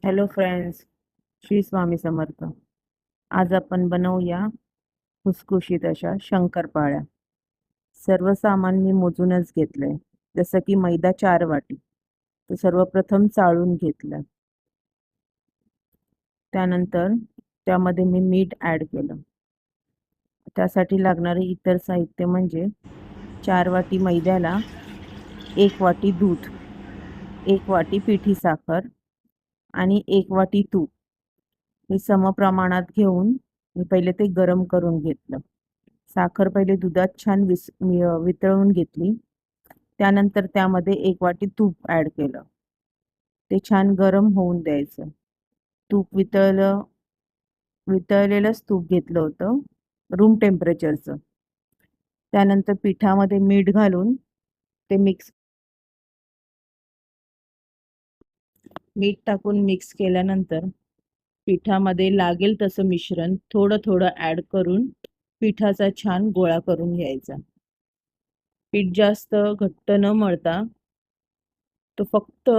Hello friends, Shri Swami Samarth. आज आपण बनवूया खुसखुशीत अशा शंकरपाळ्या. सर्व सामान मी मोजूनच घेतलंय. जसं की मैदा 4 वाटी, तर सर्वप्रथम चाळून घेतलं. त्यानंतर त्यामध्ये मी मीठ ॲड केलं. त्यासाठी लागणारे इतर साहित्य म्हणजे 4 वाटी मैद्याला 1 वाटी दूध, 1 वाटी पिठी साखर आणि 1 वाटी तूप हे समप्रमाणात घेऊन मी पहिले ते गरम करून घेतलं. साखर पहिले दुधात छान वितळवून घेतली. त्यानंतर त्यामध्ये 1 वाटी तूप ॲड केलं. ते छान गरम होऊन द्यायचं. तूप वितळलेलंच तूप घेतलं होतं, रूम टेम्परेचरचं. त्यानंतर पिठामध्ये मीठ घालून ते मीठ टाकून मिक्स केल्यानंतर पिठामध्ये लागेल तसं मिश्रण थोडं थोडं ॲड करून पिठाचा छान गोळा करून घ्यायचा. पीठ जास्त घट्ट न मळता तो फक्त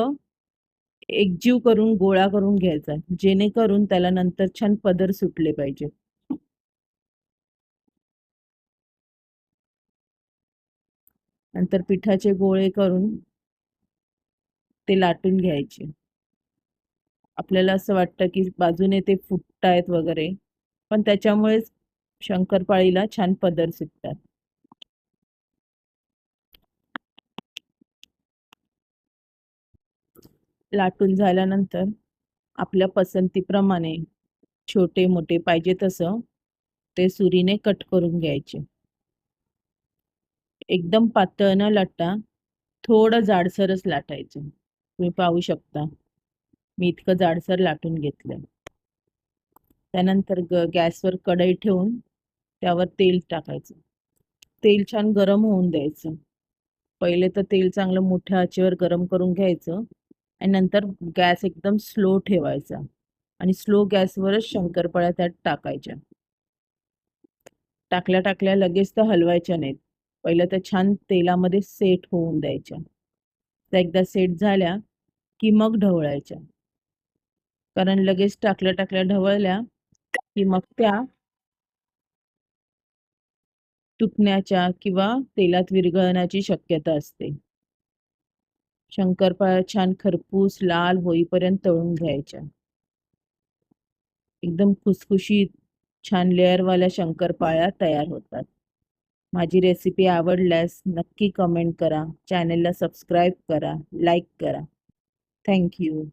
एकजीव करून गोळा करून घ्यायचा, जेणेकरून त्याला नंतर छान पदर सुटले पाहिजे. नंतर पिठाचे गोळे करून ते लाटून घ्यायचे. आपल्याला असं वाटतं की बाजूने ते फुटतायत वगैरे, पण त्याच्यामुळेच शंकरपाळीला छान पदर सुटतात. लाटून झाल्यानंतर आपल्या पसंतीप्रमाणे छोटे मोठे पाहिजे तसं ते सुरीने कट करून घ्यायचे. एकदम पातळ न लाटता थोडं जाडसरच लाटायचं. तुम्ही पाहू शकता मी इतकं जाडसर लाटून घेतलं. त्यानंतर गॅसवर कढई ठेवून त्यावर तेल टाकायचं. तेल छान गरम होऊन द्यायचं. पहिले तर तेल चांगलं मोठ्या आचेवर गरम करून घ्यायचं आणि नंतर गॅस एकदम स्लो ठेवायचा आणि स्लो गॅसवरच शंकरपाळ्या त्यात टाकायच्या. टाकल्या टाकल्या लगेच तर हलवायच्या नाहीत. पहिलं तर छान तेलामध्ये सेट होऊन द्यायच्या. त्या एकदा सेट झाल्या की मग ढवळायच्या. कारण लगेच टाकल्या टाकल्या ढवळल्या की मग त्या तुटण्याच्या किंवा तेलात विरघळण्याची शक्यता असते. शंकरपाळ्या छान खरपूस लाल होईपर्यंत तळून घ्यायच्या. एकदम खुसखुशीत छान लेअरवाल्या शंकरपाळ्या तयार होतात. माझी रेसिपी आवडल्यास नक्की कमेंट करा, चॅनेलला सबस्क्राईब करा, लाईक करा. Thank you.